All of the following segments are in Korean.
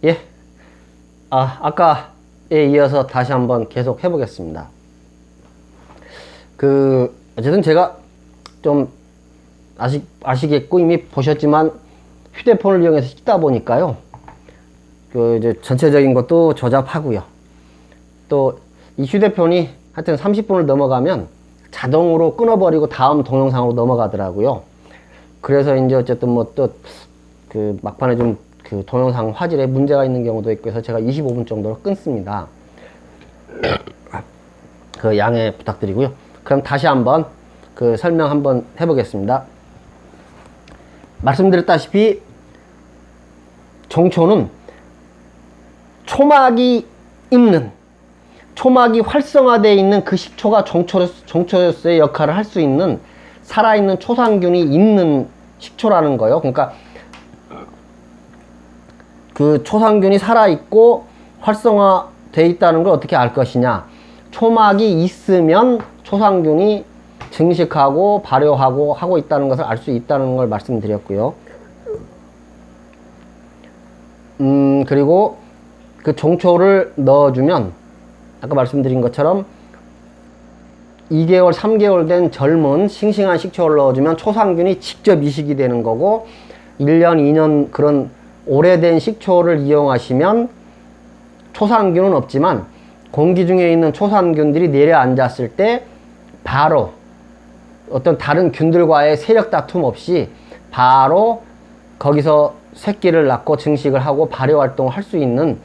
예. 아까에 이어서 다시 한번 계속 해보겠습니다. 어쨌든 제가 좀 아시겠고 이미 보셨지만 휴대폰을 이용해서 찍다 보니까요. 이제 전체적인 것도 조잡하고요. 또 이 휴대폰이 하여튼 30분을 넘어가면 자동으로 끊어버리고 다음 동영상으로 넘어가더라고요. 그래서 이제 어쨌든 뭐 또 막판에 좀 동영상 화질에 문제가 있는 경우도 있고 해서 제가 25분 정도로 끊습니다. 양해 부탁드리고요. 그럼 다시 한번 설명 한번 해보겠습니다. 말씀드렸다시피 종초는 초막이 활성화되어 있는 그 식초가 종초로서의 역할을 할 수 있는 살아있는 초상균이 있는 식초라는 거예요. 그러니까 그 초상균이 살아있고 활성화되어 있다는 걸 어떻게 알 것이냐. 초막이 있으면 초상균이 증식하고 발효하고 하고 있다는 것을 알 수 있다는 걸 말씀드렸고요. 그리고 그 종초를 넣어주면 아까 말씀드린 것처럼 2개월, 3개월 된 젊은 싱싱한 식초를 넣어주면 초상균이 직접 이식이 되는 거고 1년, 2년 그런 오래된 식초를 이용하시면 초상균은 없지만 공기 중에 있는 초상균들이 내려앉았을 때 바로 어떤 다른 균들과의 세력 다툼 없이 바로 거기서 새끼를 낳고 증식을 하고 발효 활동을 할 수 있는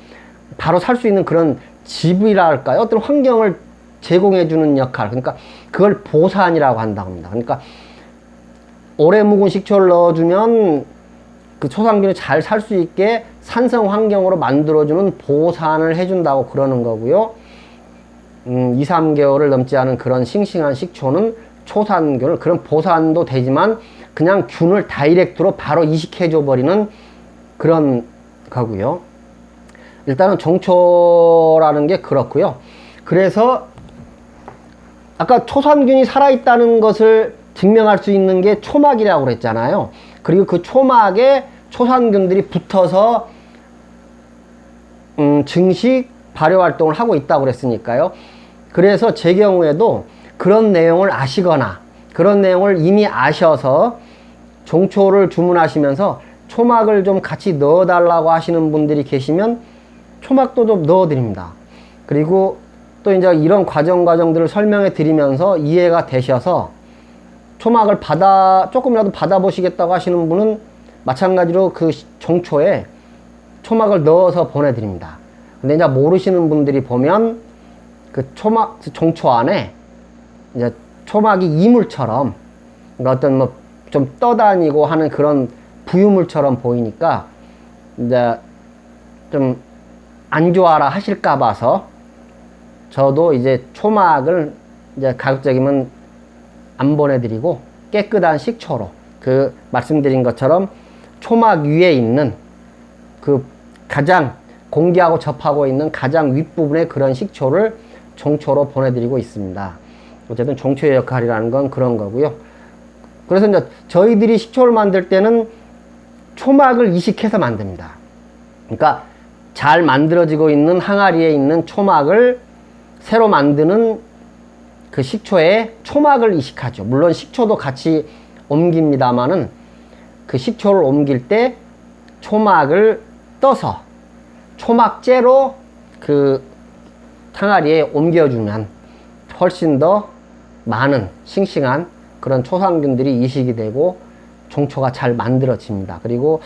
바로 살 수 있는 그런 집이라 할까요? 어떤 환경을 제공해 주는 역할. 그러니까 그걸 보산이라고 한다고 합니다. 그러니까 오래 묵은 식초를 넣어주면 그 초상균이 잘 살 수 있게 산성 환경으로 만들어주는 보산을 해준다고 그러는 거고요. 2, 3개월을 넘지 않은 그런 싱싱한 식초는 초산균을, 그런 보산도 되지만 그냥 균을 다이렉트로 바로 이식해줘 버리는 그런 거고요. 일단은 종초라는 게 그렇고요. 그래서 아까 초산균이 살아있다는 것을 증명할 수 있는 게 초막이라고 그랬잖아요. 그리고 그 초막에 초산균들이 붙어서 증식, 발효 활동을 하고 있다고 그랬으니까요. 그래서 제 경우에도 그런 내용을 아시거나 그런 내용을 이미 아셔서 종초를 주문하시면서 초막을 좀 같이 넣어달라고 하시는 분들이 계시면 초막도 좀 넣어드립니다. 그리고 또 이제 이런 과정들을 설명해 드리면서 이해가 되셔서 초막을 조금이라도 받아보시겠다고 하시는 분은 마찬가지로 그 종초에 초막을 넣어서 보내드립니다. 근데 이제 모르시는 분들이 보면 그 종초 안에 이제 초막이 이물처럼 어떤 뭐 좀 떠다니고 하는 그런 부유물처럼 보이니까 이제 좀 안 좋아라 하실까 봐서 저도 이제 초막을 이제 가급적이면 안 보내드리고 깨끗한 식초로 말씀드린 것처럼 초막 위에 있는 가장 공기하고 접하고 있는 가장 윗부분의 그런 식초를 종초로 보내드리고 있습니다. 어쨌든 종초의 역할이라는 건 그런 거고요. 그래서 이제 저희들이 식초를 만들 때는 초막을 이식해서 만듭니다. 그러니까 잘 만들어지고 있는 항아리에 있는 초막을 새로 만드는 그 식초에 초막을 이식하죠. 물론 식초도 같이 옮깁니다만은 그 식초를 옮길 때 초막을 떠서 초막째로 그 항아리에 옮겨주면 훨씬 더 많은 싱싱한 그런 초상균들이 이식이 되고 종초가 잘 만들어집니다. 그리고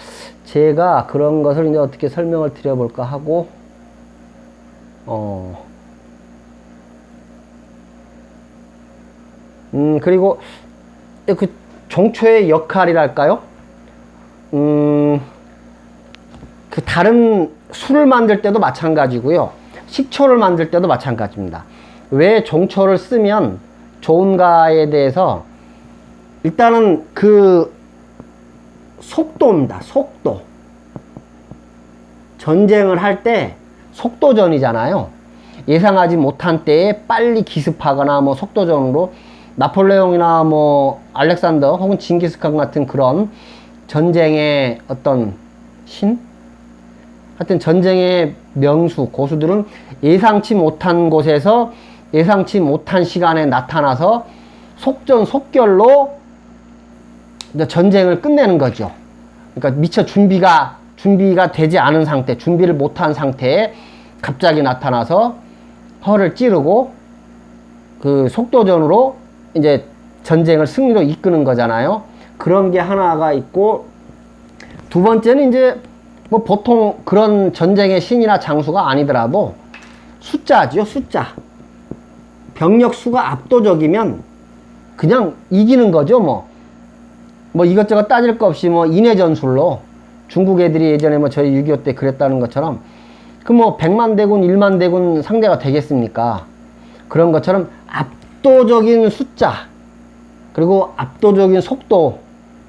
제가 그런 것을 이제 어떻게 설명을 드려볼까 하고, 그리고 그 종초의 역할이랄까요? 그 다른 술을 만들 때도 마찬가지고요. 식초를 만들 때도 마찬가지입니다. 왜 종초를 쓰면 좋은가에 대해서 일단은 그 속도입니다. 속도. 전쟁을 할 때 속도전이잖아요. 예상하지 못한 때에 빨리 기습하거나 뭐 속도전으로 나폴레옹이나 뭐 알렉산더 혹은 징기스칸 같은 그런 전쟁의 어떤 신? 하여튼 전쟁의 명수, 고수들은 예상치 못한 곳에서 예상치 못한 시간에 나타나서 속전속결로 전쟁을 끝내는 거죠. 그러니까 미처 준비가 되지 않은 상태, 준비를 못한 상태에 갑자기 나타나서 허를 찌르고 그 속도전으로 이제 전쟁을 승리로 이끄는 거잖아요. 그런 게 하나가 있고, 두 번째는 이제 뭐 보통 그런 전쟁의 신이나 장수가 아니더라도 숫자죠, 숫자. 병력 수가 압도적이면 그냥 이기는 거죠, 뭐 이것저것 따질 거 없이 뭐 인해 전술로 중국 애들이 예전에 뭐 저희 6.25 때 그랬다는 것처럼 그 뭐 100만 대군, 1만 대군 상대가 되겠습니까? 그런 것처럼 압도적인 숫자 그리고 압도적인 속도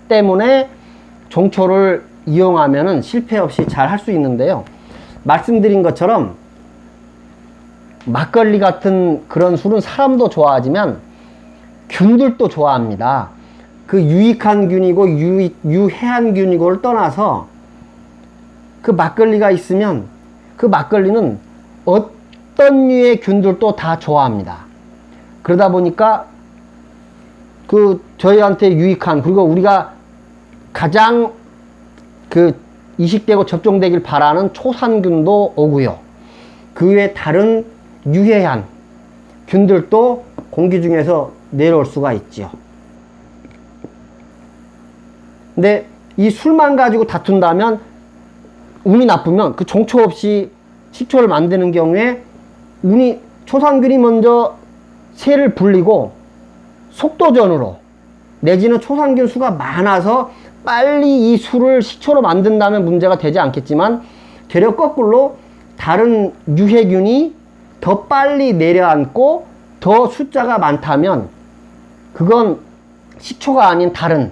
때문에 종초를 이용하면은 실패 없이 잘 할 수 있는데요. 말씀드린 것처럼 막걸리 같은 그런 술은 사람도 좋아하지만 균들도 좋아합니다. 그 유익한 균이고 유해한 균이고를 떠나서 그 막걸리가 있으면 그 막걸리는 어떤 류의 균들도 다 좋아합니다. 그러다 보니까 그 저희한테 유익한, 그리고 우리가 가장 그 이식되고 접종되길 바라는 초산균도 오고요. 그 외에 다른 유해한 균들도 공기 중에서 내려올 수가 있죠. 근데 이 술만 가지고 다툰다면, 운이 나쁘면 그 종초 없이 식초를 만드는 경우에 초산균이 먼저 새를 불리고 속도전으로, 내지는 초산균 수가 많아서 빨리 이 술을 식초로 만든다면 문제가 되지 않겠지만, 되려 거꾸로 다른 유해균이 더 빨리 내려앉고 더 숫자가 많다면 그건 식초가 아닌 다른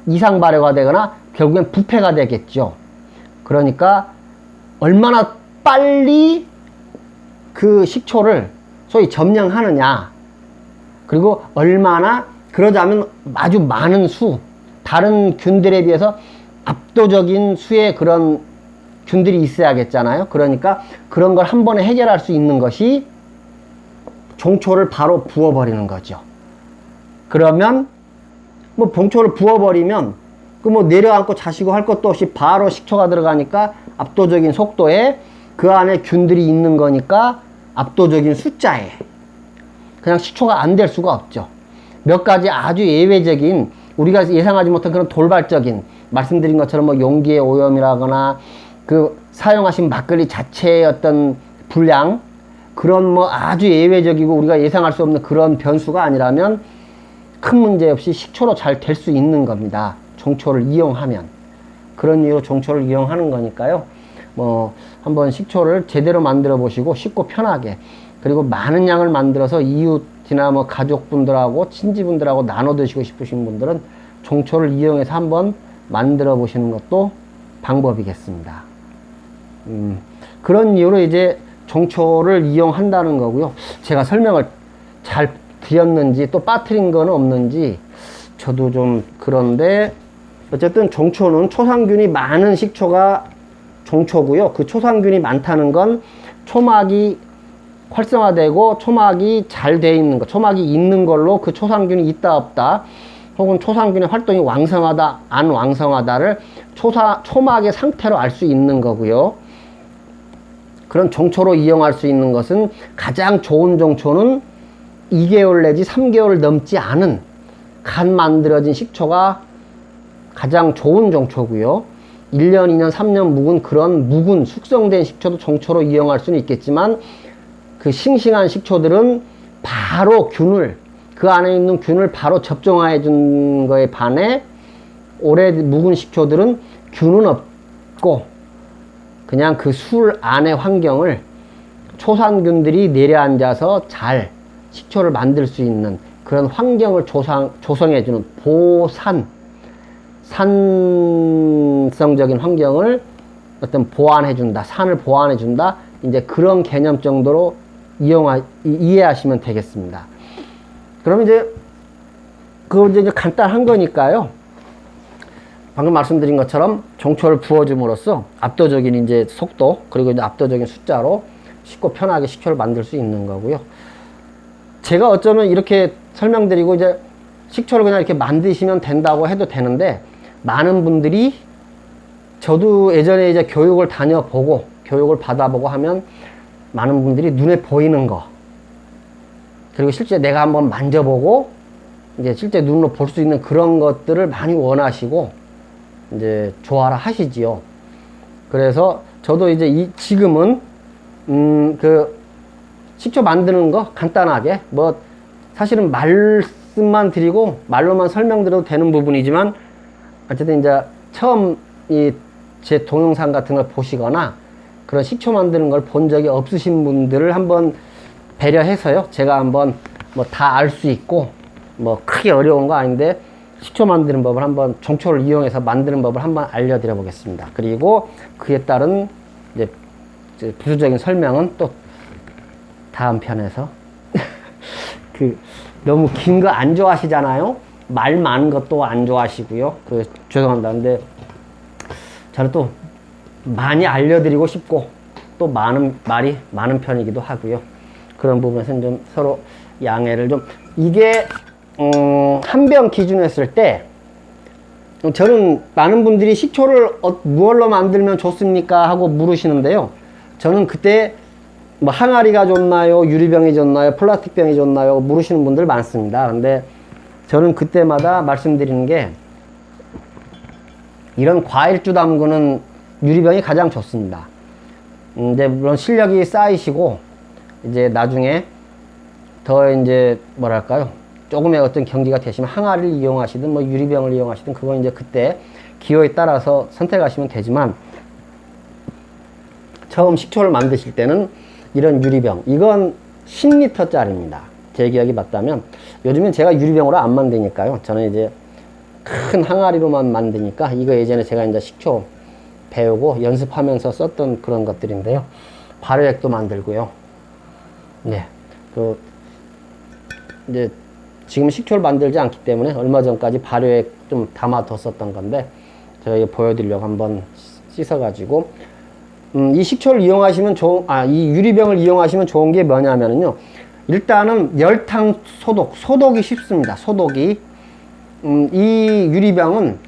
이상 발효가 되거나 결국엔 부패가 되겠죠. 그러니까 얼마나 빨리 그 식초를 소위 점령하느냐, 그리고 얼마나, 그러자면 아주 많은 수, 다른 균들에 비해서 압도적인 수의 그런 균들이 있어야겠잖아요. 그러니까 그런 걸 한 번에 해결할 수 있는 것이 종초를 바로 부어버리는 거죠. 그러면 뭐 종초를 부어버리면 그 뭐 내려앉고 자시고 할 것도 없이 바로 식초가 들어가니까 압도적인 속도에 그 안에 균들이 있는 거니까 압도적인 숫자에 그냥 식초가 안 될 수가 없죠. 몇 가지 아주 예외적인, 우리가 예상하지 못한 그런 돌발적인, 말씀드린 것처럼 뭐 용기의 오염이라거나 그 사용하신 막걸리 자체의 어떤 불량, 그런 뭐 아주 예외적이고 우리가 예상할 수 없는 그런 변수가 아니라면 큰 문제 없이 식초로 잘 될 수 있는 겁니다. 종초를 이용하면. 그런 이유로 종초를 이용하는 거니까요. 뭐 한번 식초를 제대로 만들어 보시고 쉽고 편하게, 그리고 많은 양을 만들어서 이웃이나 뭐 가족분들하고 친지분들하고 나눠 드시고 싶으신 분들은 종초를 이용해서 한번 만들어 보시는 것도 방법이겠습니다. 그런 이유로 이제 종초를 이용한다는 거고요. 제가 설명을 잘 드렸는지 또 빠뜨린 건 없는지 저도 좀 그런데, 어쨌든 종초는 초산균이 많은 식초가 종초고요. 그 초산균이 많다는 건 초막이 활성화되고 초막이 잘 돼 있는 것, 초막이 있는 걸로 그 초산균이 있다 없다, 혹은 초산균의 활동이 왕성하다 안 왕성하다를 초막의 상태로 알 수 있는 거고요. 그런 종초로 이용할 수 있는 것은, 가장 좋은 종초는 2개월 내지 3개월 넘지 않은 간 만들어진 식초가 가장 좋은 종초고요. 1년, 2년, 3년 묵은 그런 묵은 숙성된 식초도 종초로 이용할 수는 있겠지만, 그 싱싱한 식초들은 바로 균을, 그 안에 있는 균을 바로 접종해 준 거에 반해 오래 묵은 식초들은 균은 없고 그냥 그 술 안의 환경을 초산균들이 내려앉아서 잘 식초를 만들 수 있는 그런 환경을 조성해주는 산성적인 환경을 어떤 보완해준다, 산을 보완해준다, 이제 그런 개념 정도로 이해하시면 되겠습니다. 그럼 이제 그거 이제 간단한 거니까요. 방금 말씀드린 것처럼 종초를 부어줌으로써 압도적인 이제 속도 그리고 이제 압도적인 숫자로 쉽고 편하게 식초를 만들 수 있는 거고요. 제가 어쩌면 이렇게 설명드리고 이제 식초를 그냥 이렇게 만드시면 된다고 해도 되는데, 많은 분들이 저도 예전에 이제 교육을 다녀보고 교육을 받아보고 하면 많은 분들이 눈에 보이는 거, 그리고 실제 내가 한번 만져보고 이제 실제 눈으로 볼 수 있는 그런 것들을 많이 원하시고 이제 좋아라 하시지요. 그래서 저도 이제 지금은 그 식초 만드는 거 간단하게 뭐 사실은 말씀만 드리고 말로만 설명드려도 되는 부분이지만, 어쨌든 이제 처음 이 제 동영상 같은 걸 보시거나 그런 식초 만드는 걸 본 적이 없으신 분들을 한번 배려해서요, 제가 한번 뭐 다 알 수 있고 뭐 크게 어려운 거 아닌데 식초 만드는 법을 한번, 종초를 이용해서 만드는 법을 한번 알려드려 보겠습니다. 그리고 그에 따른 이제 부수적인 설명은 또 다음 편에서 그 너무 긴 거 안 좋아하시잖아요. 말 많은 것도 안 좋아하시고요. 죄송합니다. 근데 저는 또 많이 알려드리고 싶고 또 말이 많은 편이기도 하고요. 그런 부분에서는 좀 서로 양해를 좀, 이게 한 병 기준으로 했을 때 저는 많은 분들이 식초를 무얼로 만들면 좋습니까 하고 물으시는데요. 저는 그때 뭐 항아리가 좋나요, 유리병이 좋나요, 플라스틱병이 좋나요 물으시는 분들 많습니다. 근데 저는 그때마다 말씀드리는 게, 이런 과일주 담그는 유리병이 가장 좋습니다. 이제 물론 실력이 쌓이시고 이제 나중에 더 이제 뭐랄까요, 조금의 어떤 경지가 되시면 항아리를 이용하시든 뭐 유리병을 이용하시든 그건 이제 그때 기호에 따라서 선택하시면 되지만, 처음 식초를 만드실 때는 이런 유리병, 이건 10리터짜리입니다. 제 기억이 맞다면. 요즘엔 제가 유리병으로 안 만드니까요. 저는 이제 큰 항아리로만 만드니까, 이거 예전에 제가 이제 식초 배우고 연습하면서 썼던 그런 것들인데요. 발효액도 만들고요. 네. 이제 지금 식초를 만들지 않기 때문에 얼마 전까지 발효액 좀 담아뒀었던 건데, 제가 이거 보여드리려고 한번 씻어가지고, 이 식초를 이용하시면 이 유리병을 이용하시면 좋은 게 뭐냐면요. 일단은 열탕 소독이 쉽습니다. 소독이. 이 유리병은,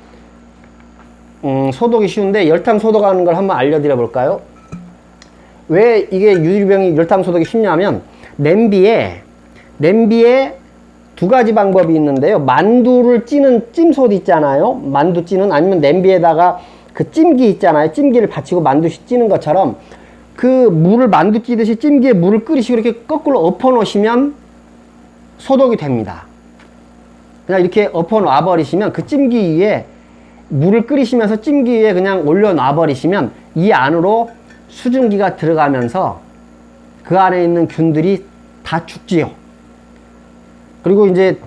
소독이 쉬운데 열탕 소독하는 걸 한번 알려드려 볼까요? 왜 이게 유리병이 열탕 소독이 쉽냐면, 냄비에 두 가지 방법이 있는데요. 만두를 찌는 찜솥 있잖아요. 만두 찌는, 아니면 냄비에다가 그 찜기 있잖아요. 찜기를 받치고 만두 찌는 것처럼 그 물을 만두 찌듯이 찜기에 물을 끓이시고 이렇게 거꾸로 엎어 놓으시면 소독이 됩니다. 그냥 이렇게 엎어 놔 버리시면, 그 찜기 위에 물을 끓이시면서 찜기 위에 그냥 올려 놔 버리시면 이 안으로 수증기가 들어가면서 그 안에 있는 균들이 다 죽지요. 그리고 이제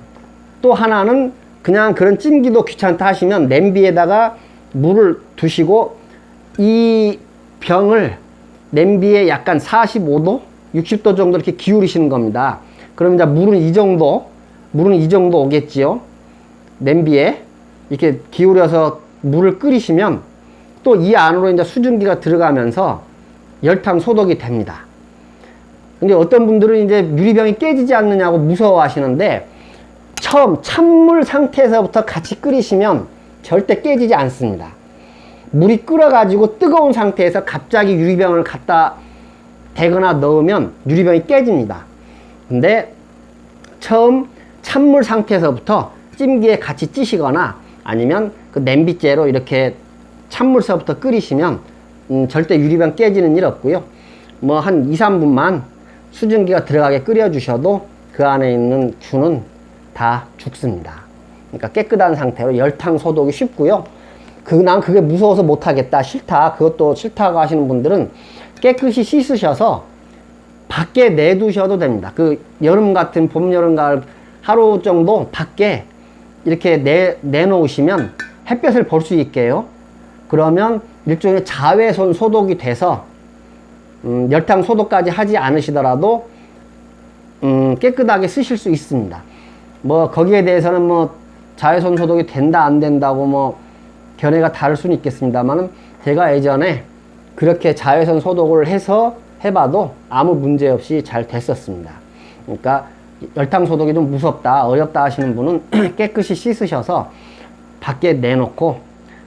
또 하나는, 그냥 그런 찜기도 귀찮다 하시면 냄비에다가 물을 두시고 이 병을 냄비에 약간 45도, 60도 정도 이렇게 기울이시는 겁니다. 그러면 이제 물은 이 정도 오겠지요. 냄비에 이렇게 기울여서 물을 끓이시면 또 이 안으로 이제 수증기가 들어가면서 열탕 소독이 됩니다. 근데 어떤 분들은 이제 유리병이 깨지지 않느냐고 무서워 하시는데, 처음 찬물 상태에서부터 같이 끓이시면 절대 깨지지 않습니다. 물이 끓어가지고 뜨거운 상태에서 갑자기 유리병을 갖다 대거나 넣으면 유리병이 깨집니다. 근데 처음 찬물 상태에서부터 찜기에 같이 찌시거나 아니면 그 냄비째로 이렇게 찬물서부터 끓이시면 절대 유리병 깨지는 일 없고요. 뭐 한 2~3분만 수증기가 들어가게 끓여 주셔도 그 안에 있는 균은 다 죽습니다. 그러니까 깨끗한 상태로 열탕 소독이 쉽고요. 난 그게 무서워서 못하겠다, 싫다, 그것도 싫다고 하시는 분들은 깨끗이 씻으셔서 밖에 내두셔도 됩니다. 그 여름 같은 봄, 여름, 가을 하루 정도 밖에 이렇게 내놓으시면 햇볕을 볼 수 있게요. 그러면 일종의 자외선 소독이 돼서 열탕 소독까지 하지 않으시더라도 깨끗하게 쓰실 수 있습니다. 뭐 거기에 대해서는 뭐 자외선 소독이 된다 안 된다고 뭐 견해가 다를 수는 있겠습니다만 제가 예전에 그렇게 자외선 소독을 해서 해봐도 아무 문제 없이 잘 됐었습니다. 그러니까 열탕 소독이 좀 무섭다, 어렵다 하시는 분은 깨끗이 씻으셔서 밖에 내놓고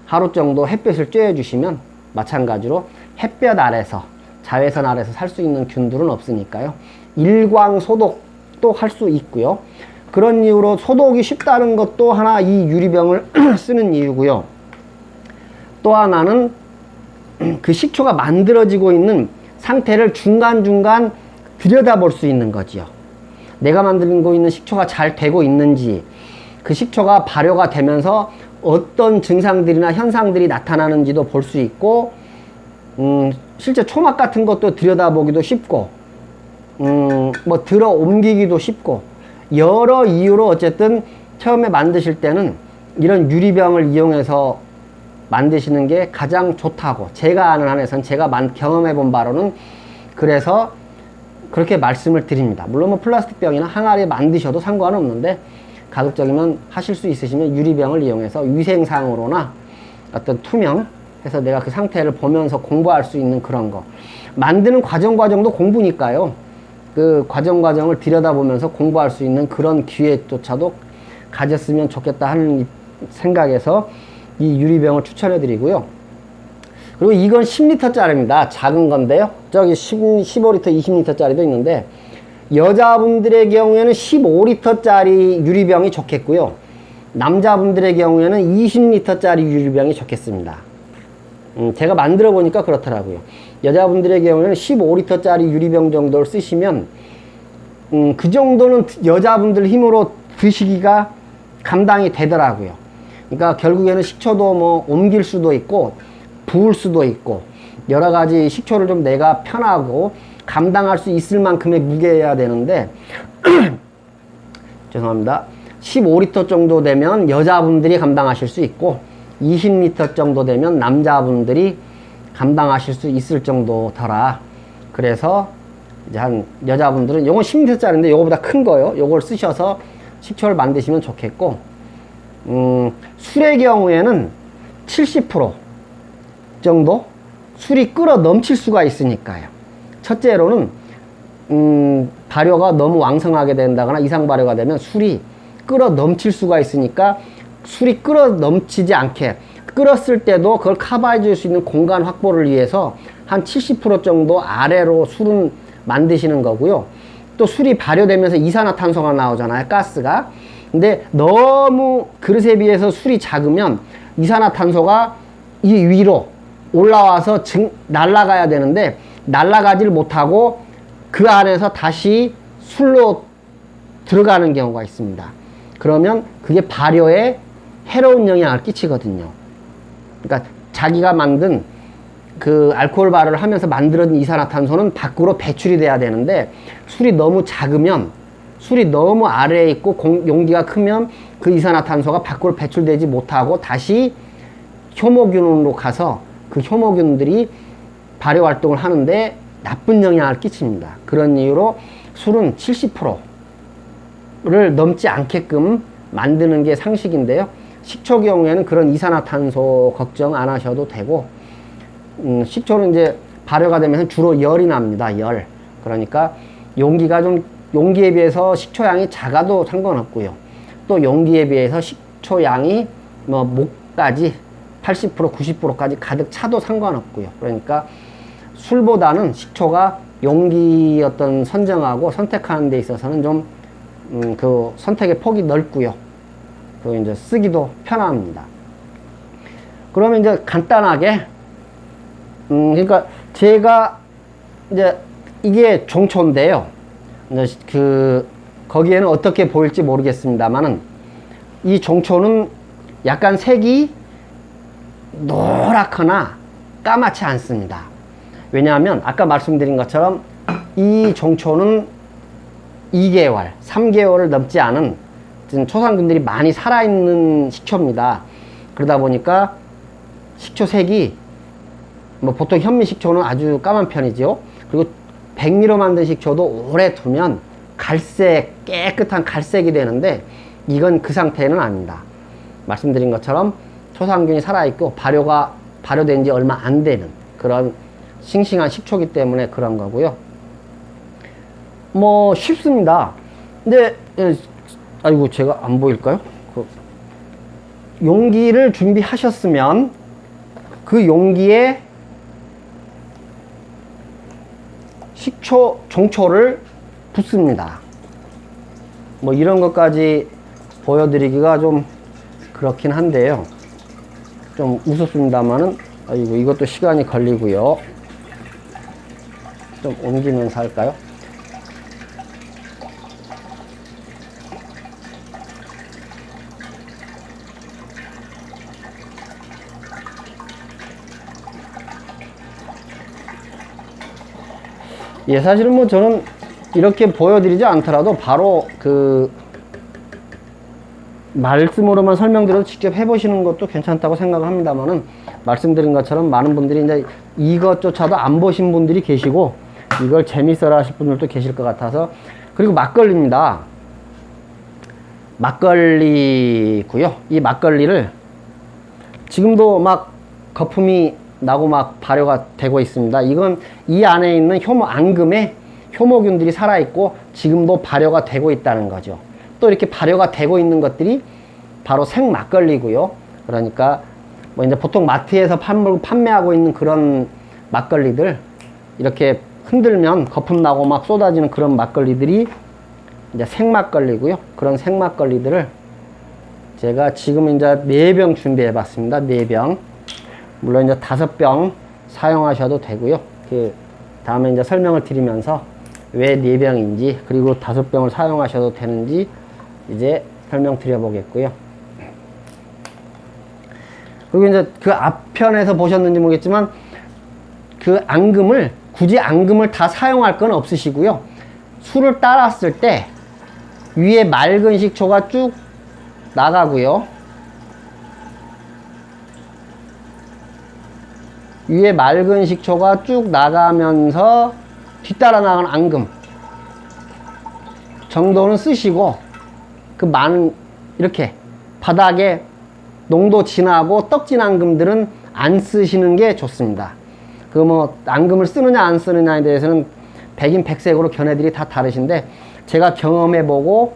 하루 정도 햇볕을 쬐어주시면 마찬가지로 햇볕 아래서, 자외선 아래서 살 수 있는 균들은 없으니까요. 일광 소독도 할 수 있고요. 그런 이유로 소독이 쉽다는 것도 하나 이 유리병을 쓰는 이유고요. 또 하나는 그 식초가 만들어지고 있는 상태를 중간중간 들여다볼 수 있는 거지요. 내가 만들고 있는 식초가 잘 되고 있는지, 그 식초가 발효가 되면서 어떤 증상들이나 현상들이 나타나는지도 볼 수 있고, 실제 초막 같은 것도 들여다보기도 쉽고, 뭐 들어 옮기기도 쉽고, 여러 이유로 어쨌든 처음에 만드실 때는 이런 유리병을 이용해서 만드시는 게 가장 좋다고 제가 아는 한에선 제가 경험해 본 바로는 그래서 그렇게 말씀을 드립니다. 물론 뭐 플라스틱 병이나 항아리 만드셔도 상관은 없는데 가급적이면 하실 수 있으시면 유리병을 이용해서 위생상으로나 어떤 투명 해서 내가 그 상태를 보면서 공부할 수 있는 그런 거, 만드는 과정도 공부니까요. 그 과정을 들여다보면서 공부할 수 있는 그런 기회조차도 가졌으면 좋겠다 하는 생각에서 이 유리병을 추천해 드리고요. 그리고 이건 10리터 짜리입니다. 작은 건데요. 저기 15리터, 20리터 짜리도 있는데 여자분들의 경우에는 15리터 짜리 유리병이 좋겠고요. 남자분들의 경우에는 20리터 짜리 유리병이 좋겠습니다. 제가 만들어 보니까 그렇더라고요. 여자분들의 경우에는 15리터 짜리 유리병 정도를 쓰시면 그 정도는 여자분들 힘으로 드시기가 감당이 되더라고요. 그러니까 결국에는 식초도 뭐 옮길 수도 있고 부을 수도 있고 여러 가지 식초를 좀 내가 편하고 감당할 수 있을 만큼의 무게여야 되는데 죄송합니다. 15리터 정도 되면 여자분들이 감당하실 수 있고 20리터 정도 되면 남자분들이 감당하실 수 있을 정도더라. 그래서 이제 한 여자분들은 요건 10리터 짜리인데 요거보다 큰 거요. 요걸 쓰셔서 식초를 만드시면 좋겠고, 술의 경우에는 70% 정도 술이 끓어 넘칠 수가 있으니까요. 첫째로는 발효가 너무 왕성하게 된다거나 이상 발효가 되면 술이 끓어 넘칠 수가 있으니까 술이 끓어 넘치지 않게 끓었을 때도 그걸 커버해 줄 수 있는 공간 확보를 위해서 한 70% 정도 아래로 술은 만드시는 거고요. 또 술이 발효되면서 이산화탄소가 나오잖아요. 가스가. 근데 너무 그릇에 비해서 술이 작으면 이산화탄소가 이 위로 올라와서 날아가야 되는데 날아가질 못하고 그 안에서 다시 술로 들어가는 경우가 있습니다. 그러면 그게 발효에 해로운 영향을 끼치거든요. 그러니까 자기가 만든 그 알코올 발효를 하면서 만들어진 이산화탄소는 밖으로 배출이 돼야 되는데 술이 너무 작으면, 술이 너무 아래에 있고 용기가 크면 그 이산화탄소가 밖으로 배출되지 못하고 다시 효모균으로 가서 그 효모균들이 발효 활동을 하는데 나쁜 영향을 끼칩니다. 그런 이유로 술은 70%를 넘지 않게끔 만드는 게 상식인데요. 식초 경우에는 그런 이산화탄소 걱정 안 하셔도 되고, 식초는 이제 발효가 되면서 주로 열이 납니다. 열. 그러니까 용기가 좀, 용기에 비해서 식초 양이 작아도 상관없고요. 또 용기에 비해서 식초 양이 뭐 목까지 80%, 90%까지 가득 차도 상관없고요. 그러니까 술보다는 식초가 용기 어떤 선정하고 선택하는 데 있어서는 좀 그 선택의 폭이 넓고요. 그 이제 쓰기도 편합니다. 그러면 이제 간단하게 그러니까 제가 이제 이게 종초인데요. 이제 그 거기에는 어떻게 보일지 모르겠습니다만은 이 종초는 약간 색이 노랗거나 까맣지 않습니다. 왜냐하면 아까 말씀드린 것처럼 이 종초는 2개월, 3개월을 넘지 않은 초상균들이 많이 살아있는 식초입니다. 그러다 보니까 식초 색이 뭐 보통 현미 식초는 아주 까만 편이죠. 그리고 백미로 만든 식초도 오래 두면 갈색, 깨끗한 갈색이 되는데 이건 그 상태는 아닙니다. 말씀드린 것처럼 초상균이 살아있고 발효된 지 얼마 안 되는 그런 싱싱한 식초기 때문에 그런 거고요. 뭐 쉽습니다. 근데 아이고 제가 안 보일까요? 그 용기를 준비하셨으면 그 용기에 식초, 종초를 붓습니다. 뭐 이런 것까지 보여드리기가 좀 그렇긴 한데요. 좀 우습습니다만은, 아이고, 이것도 시간이 걸리고요. 좀 옮기면서 할까요? 예, 사실은 뭐 저는 이렇게 보여드리지 않더라도 바로 그 말씀으로만 설명드려도 직접 해보시는 것도 괜찮다고 생각을 합니다만은, 말씀드린 것처럼 많은 분들이 이제 이것조차도 안 보신 분들이 계시고 이걸 재밌어라 하실 분들도 계실 것 같아서. 그리고 막걸리입니다. 막걸리고요. 이 막걸리를 지금도 막 거품이 나고 막 발효가 되고 있습니다. 이건 이 안에 있는 앙금에 효모균들이 살아있고 지금도 발효가 되고 있다는 거죠. 또 이렇게 발효가 되고 있는 것들이 바로 생막걸리고요. 그러니까 뭐 이제 보통 마트에서 판매하고 있는 그런 막걸리들, 이렇게 흔들면 거품 나고 막 쏟아지는 그런 막걸리들이 이제 생막걸리고요. 그런 생막걸리들을 제가 지금 이제 4병 준비해 봤습니다. 4병. 물론 이제 5병 사용하셔도 되고요. 그 다음에 이제 설명을 드리면서 왜 4병인지, 그리고 5병을 사용하셔도 되는지 이제 설명드려 보겠고요. 그리고 이제 그 앞편에서 보셨는지 모르겠지만, 그 앙금을, 굳이 앙금을 다 사용할 건 없으시고요. 술을 따랐을 때 위에 맑은 식초가 쭉 나가고요. 위에 맑은 식초가 쭉 나가면서 뒤따라 나가는 앙금 정도는 쓰시고, 그 많은 이렇게 바닥에 농도 진하고 떡진 앙금들은 안 쓰시는 게 좋습니다. 그 뭐 앙금을 쓰느냐 안 쓰느냐에 대해서는 백인 백색으로 견해들이 다 다르신데, 제가 경험해보고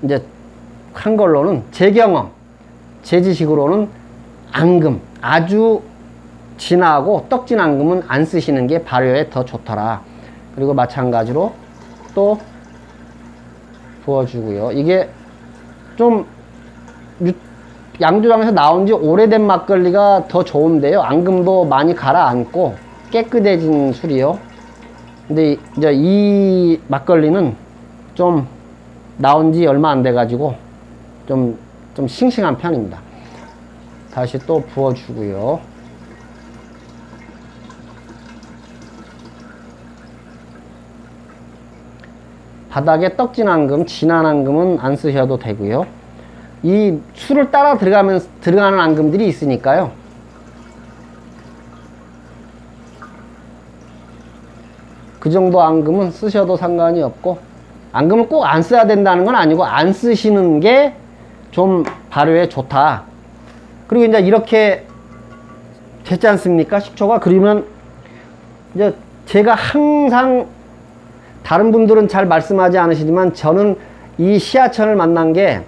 이제 한 걸로는, 제 경험, 제 지식으로는 앙금, 아주 진하고 떡진 앙금은 안 쓰시는 게 발효에 더 좋더라. 그리고 마찬가지로 또 부어주고요. 이게 좀 양조장에서 나온 지 오래된 막걸리가 더 좋은데요. 앙금도 많이 가라앉고 깨끗해진 술이요. 근데 이제 이 막걸리는 좀 나온 지 얼마 안 돼가지고 좀 싱싱한 편입니다. 다시 또 부어주고요. 바닥에 떡진 앙금, 진한 앙금은 안 쓰셔도 되고요. 이 술을 따라 들어가는 앙금들이 있으니까요. 그 정도 앙금은 쓰셔도 상관이 없고, 앙금을 꼭 안 써야 된다는 건 아니고 안 쓰시는 게 좀 발효에 좋다. 그리고 이제 이렇게 됐지 않습니까? 식초가. 그러면 이제 제가 항상, 다른 분들은 잘 말씀하지 않으시지만 저는 이 시아천을 만난 게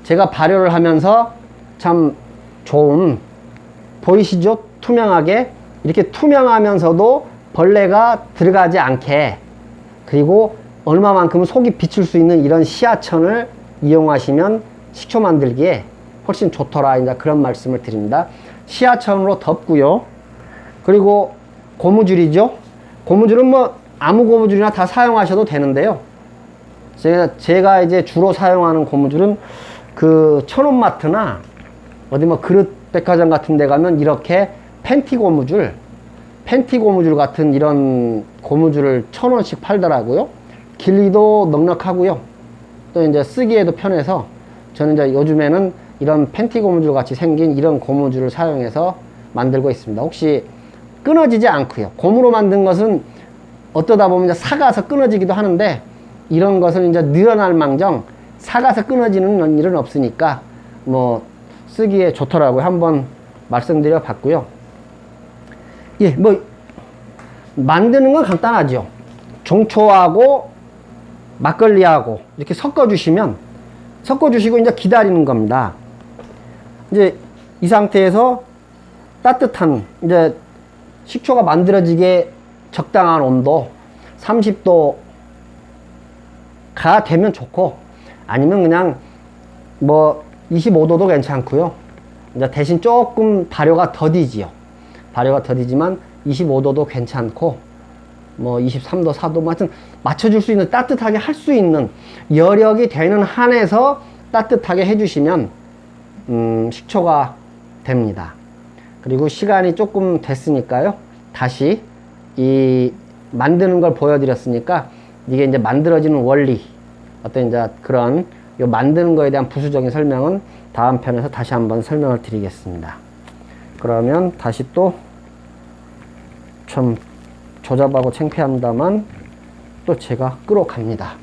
제가 발효를 하면서 참 좋은, 보이시죠? 투명하게, 이렇게 투명하면서도 벌레가 들어가지 않게, 그리고 얼마만큼은 속이 비출 수 있는 이런 시아천을 이용하시면 식초 만들기에 훨씬 좋더라, 이제 그런 말씀을 드립니다. 시아천으로 덮고요. 그리고 고무줄이죠. 고무줄은 뭐 아무 고무줄이나 다 사용하셔도 되는데요. 제가 이제 주로 사용하는 고무줄은 그 천원마트나 어디 뭐 그릇 백화점 같은 데 가면 이렇게 팬티 고무줄 같은 이런 고무줄을 1,000원씩 팔더라고요. 길이도 넉넉하고요. 또 이제 쓰기에도 편해서 저는 이제 요즘에는 이런 팬티 고무줄 같이 생긴 이런 고무줄을 사용해서 만들고 있습니다. 혹시 끊어지지 않고요. 고무로 만든 것은 어쩌다 보면 이제 삭아서 끊어지기도 하는데, 이런 것은 이제 늘어날 망정 삭아서 끊어지는 일은 없으니까 뭐 쓰기에 좋더라고요. 한번 말씀드려 봤고요. 예, 뭐 만드는 건 간단하죠. 종초하고 막걸리하고 이렇게 섞어주시고 이제 기다리는 겁니다. 이제 이 상태에서 따뜻한 이제 식초가 만들어지게 적당한 온도 30도가 되면 좋고, 아니면 그냥 뭐 25도도 괜찮고요. 이제 대신 조금 발효가 더디지요. 발효가 더디지만 25도도 괜찮고, 뭐 23도, 4도 하여튼 맞춰줄 수 있는, 따뜻하게 할 수 있는 여력이 되는 한에서 따뜻하게 해주시면 식초가 됩니다. 그리고 시간이 조금 됐으니까요, 다시 이 만드는 걸 보여드렸으니까 이게 이제 만들어지는 원리, 어떤 이제 그런 요 만드는 거에 대한 부수적인 설명은 다음 편에서 다시 한번 설명을 드리겠습니다. 그러면 다시 또 좀 조잡하고 창피합니다만 또 제가 끌어갑니다.